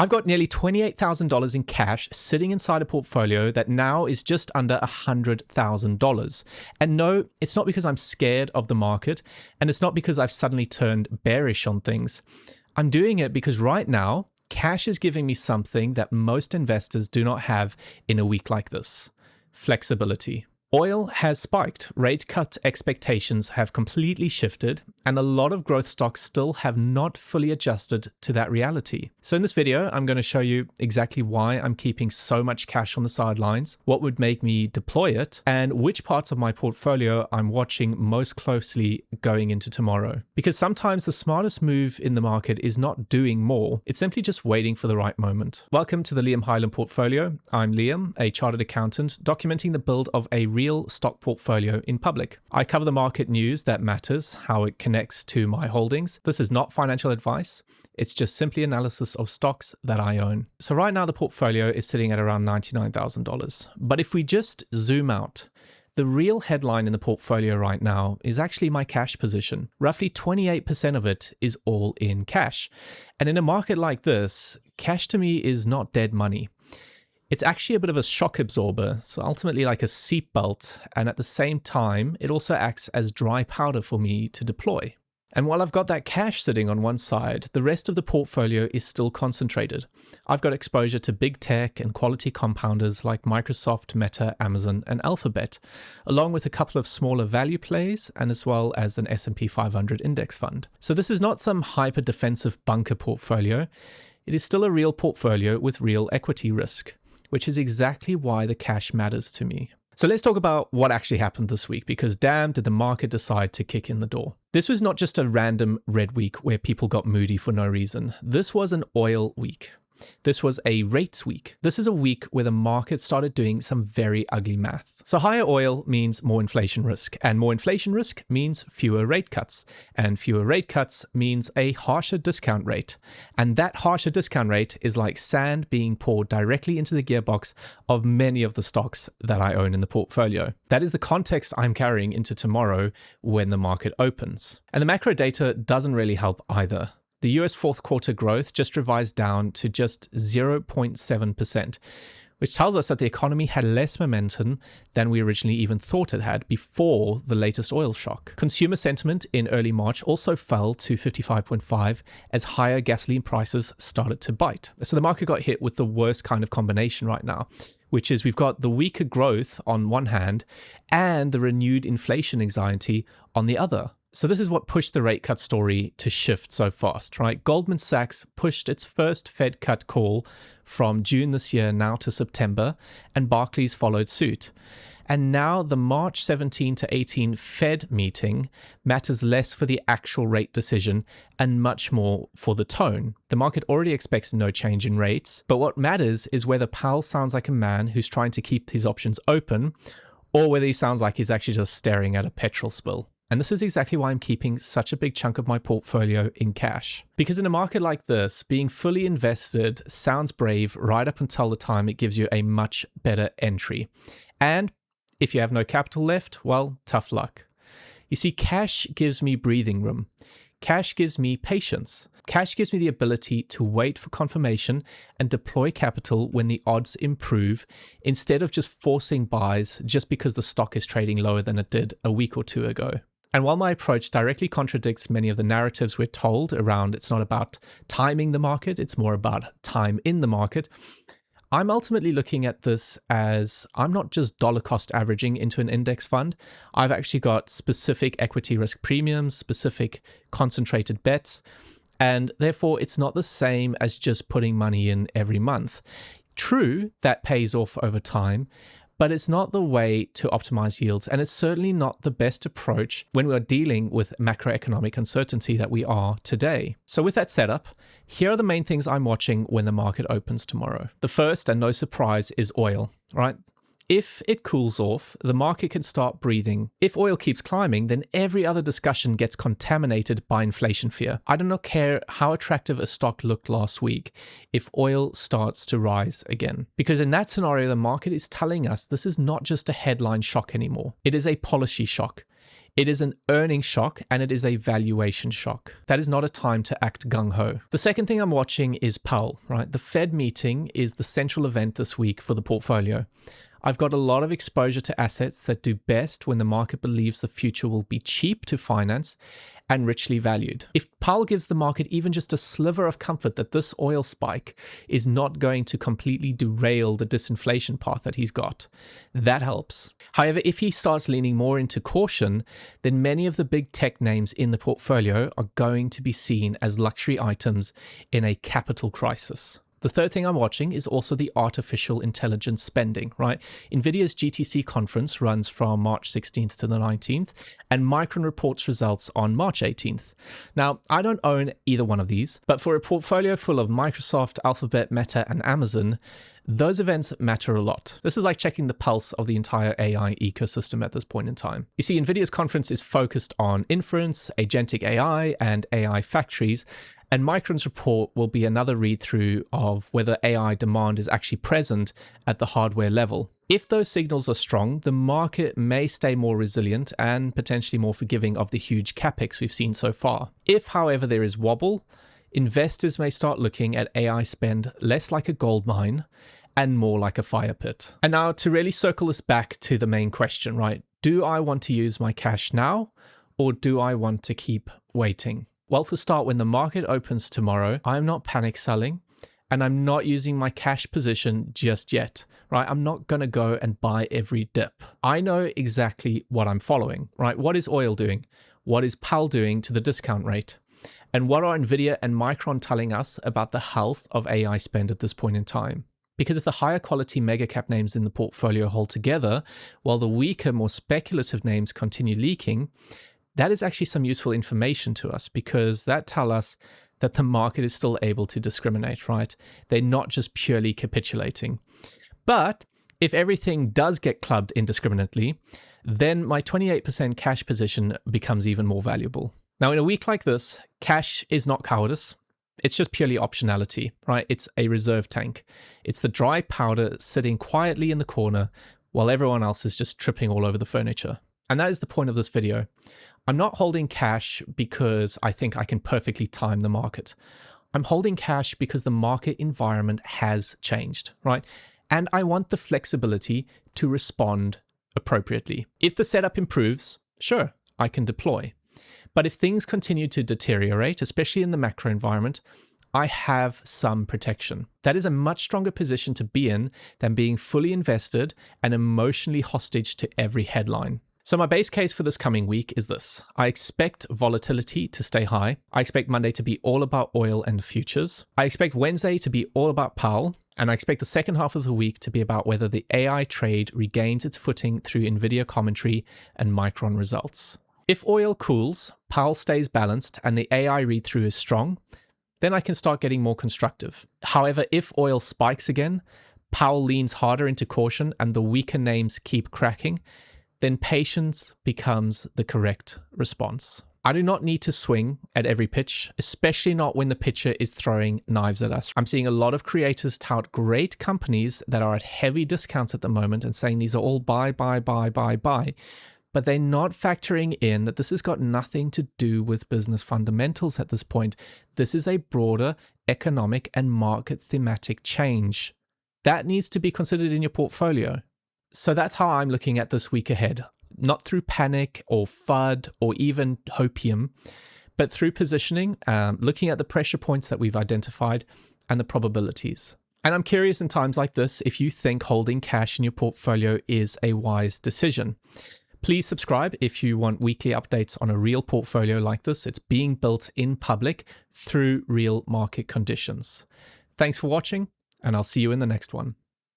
I've got nearly $28,000 in cash sitting inside a portfolio that now is just under $100,000. And no, it's not because I'm scared of the market, and it's not because I've suddenly turned bearish on things. I'm doing it because right now, cash is giving me something that most investors do not have in a week like this: flexibility. Oil has spiked, rate cut expectations have completely shifted, and a lot of growth stocks still have not fully adjusted to that reality. So in this video, I'm going to show you exactly why I'm keeping so much cash on the sidelines, what would make me deploy it, and which parts of my portfolio I'm watching most closely going into tomorrow. Because sometimes the smartest move in the market is not doing more, it's simply just waiting for the right moment. Welcome to the Liam Hyland Portfolio. I'm Liam, a chartered accountant, documenting the build of a real stock portfolio in public. I cover the market news that matters, how it connects to my holdings. This is not financial advice. It's just simply analysis of stocks that I own. So right now the portfolio is sitting at around $99,000. But if we just zoom out, the real headline in the portfolio right now is actually my cash position. Roughly 28% of it is all in cash. And in a market like this, cash to me is not dead money. It's actually a bit of a shock absorber, so ultimately like a seatbelt, and at the same time, it also acts as dry powder for me to deploy. And while I've got that cash sitting on one side, the rest of the portfolio is still concentrated. I've got exposure to big tech and quality compounders like Microsoft, Meta, Amazon, and Alphabet, along with a couple of smaller value plays, and as well as an S&P 500 index fund. So this is not some hyper defensive bunker portfolio. It is still a real portfolio with real equity risk, which is exactly why the cash matters to me. So let's talk about what actually happened this week, because damn, did the market decide to kick in the door. This was not just a random red week where people got moody for no reason. This was an oil week. This was a rates week. This is a week where the market started doing some very ugly math. So higher oil means more inflation risk, and more inflation risk means fewer rate cuts, and fewer rate cuts means a harsher discount rate. And that harsher discount rate is like sand being poured directly into the gearbox of many of the stocks that I own in the portfolio. That is the context I'm carrying into tomorrow when the market opens. And the macro data doesn't really help either. The US fourth quarter growth just revised down to just 0.7%, which tells us that the economy had less momentum than we originally even thought it had before the latest oil shock. Consumer sentiment in early March also fell to 55.5 as higher gasoline prices started to bite. So the market got hit with the worst kind of combination right now, which is we've got the weaker growth on one hand and the renewed inflation anxiety on the other. So this is what pushed the rate cut story to shift so fast, right? Goldman Sachs pushed its first Fed cut call from June this year now to September, and Barclays followed suit. And now the March 17 to 18 Fed meeting matters less for the actual rate decision and much more for the tone. The market already expects no change in rates, but what matters is whether Powell sounds like a man who's trying to keep his options open, or whether he sounds like he's actually just staring at a petrol spill. And this is exactly why I'm keeping such a big chunk of my portfolio in cash. Because in a market like this, being fully invested sounds brave right up until the time it gives you a much better entry. And if you have no capital left, well, tough luck. You see, cash gives me breathing room. Cash gives me patience. Cash gives me the ability to wait for confirmation and deploy capital when the odds improve, instead of just forcing buys just because the stock is trading lower than it did a week or two ago. And while my approach directly contradicts many of the narratives we're told around it's not about timing the market, it's more about time in the market, I'm ultimately looking at this as I'm not just dollar cost averaging into an index fund. I've actually got specific equity risk premiums, specific concentrated bets, and therefore it's not the same as just putting money in every month. True, that pays off over time, but it's not the way to optimize yields, and it's certainly not the best approach when we're dealing with macroeconomic uncertainty that we are today. So with that setup, here are the main things I'm watching when the market opens tomorrow. The first, and no surprise, is oil, right? If it cools off, the market can start breathing. If oil keeps climbing, then every other discussion gets contaminated by inflation fear. I do not care how attractive a stock looked last week if oil starts to rise again. Because in that scenario, the market is telling us this is not just a headline shock anymore. It is a policy shock. It is an earnings shock and it is a valuation shock. That is not a time to act gung-ho. The second thing I'm watching is Powell, right? The Fed meeting is the central event this week for the portfolio. I've got a lot of exposure to assets that do best when the market believes the future will be cheap to finance and richly valued. If Powell gives the market even just a sliver of comfort that this oil spike is not going to completely derail the disinflation path that he's got, that helps. However, if he starts leaning more into caution, then many of the big tech names in the portfolio are going to be seen as luxury items in a capital crisis. The third thing I'm watching is also the artificial intelligence spending, right? Nvidia's GTC conference runs from March 16th to the 19th, and Micron reports results on March 18th. Now, I don't own either one of these, but for a portfolio full of Microsoft, Alphabet, Meta, and Amazon, those events matter a lot. This is like checking the pulse of the entire AI ecosystem at this point in time. You see, Nvidia's conference is focused on inference, agentic AI, and AI factories, and Micron's report will be another read-through of whether AI demand is actually present at the hardware level. If those signals are strong, the market may stay more resilient and potentially more forgiving of the huge capex we've seen so far. If, however, there is wobble, investors may start looking at AI spend less like a gold mine and more like a fire pit. And now to really circle this back to the main question, right? Do I want to use my cash now or do I want to keep waiting? Well, for start, when the market opens tomorrow, I'm not panic selling and I'm not using my cash position just yet, right? I'm not going to go and buy every dip. I know exactly what I'm following, right? What is oil doing? What is Powell doing to the discount rate? And what are Nvidia and Micron telling us about the health of AI spend at this point in time? Because if the higher quality mega cap names in the portfolio hold together, while the weaker, more speculative names continue leaking, that is actually some useful information to us because that tells us that the market is still able to discriminate, right? They're not just purely capitulating. But if everything does get clubbed indiscriminately, then my 28% cash position becomes even more valuable. Now, in a week like this, cash is not cowardice. It's just purely optionality, right? It's a reserve tank. It's the dry powder sitting quietly in the corner while everyone else is just tripping all over the furniture. And that is the point of this video. I'm not holding cash because I think I can perfectly time the market. I'm holding cash because the market environment has changed, right? And I want the flexibility to respond appropriately. If the setup improves, sure, I can deploy. But if things continue to deteriorate, especially in the macro environment, I have some protection. That is a much stronger position to be in than being fully invested and emotionally hostage to every headline. So my base case for this coming week is this. I expect volatility to stay high. I expect Monday to be all about oil and futures. I expect Wednesday to be all about Powell. And I expect the second half of the week to be about whether the AI trade regains its footing through Nvidia commentary and Micron results. If oil cools, Powell stays balanced, and the AI read-through is strong, then I can start getting more constructive. However, if oil spikes again, Powell leans harder into caution, and the weaker names keep cracking, then patience becomes the correct response. I do not need to swing at every pitch, especially not when the pitcher is throwing knives at us. I'm seeing a lot of creators tout great companies that are at heavy discounts at the moment and saying these are all buy. But they're not factoring in that this has got nothing to do with business fundamentals at this point. This is a broader economic and market thematic change. That needs to be considered in your portfolio. So that's how I'm looking at this week ahead. Not through panic or FUD or even hopium, but through positioning, looking at the pressure points that we've identified and the probabilities. And I'm curious in times like this if you think holding cash in your portfolio is a wise decision. Please subscribe if you want weekly updates on a real portfolio like this. It's being built in public through real market conditions. Thanks for watching, and I'll see you in the next one.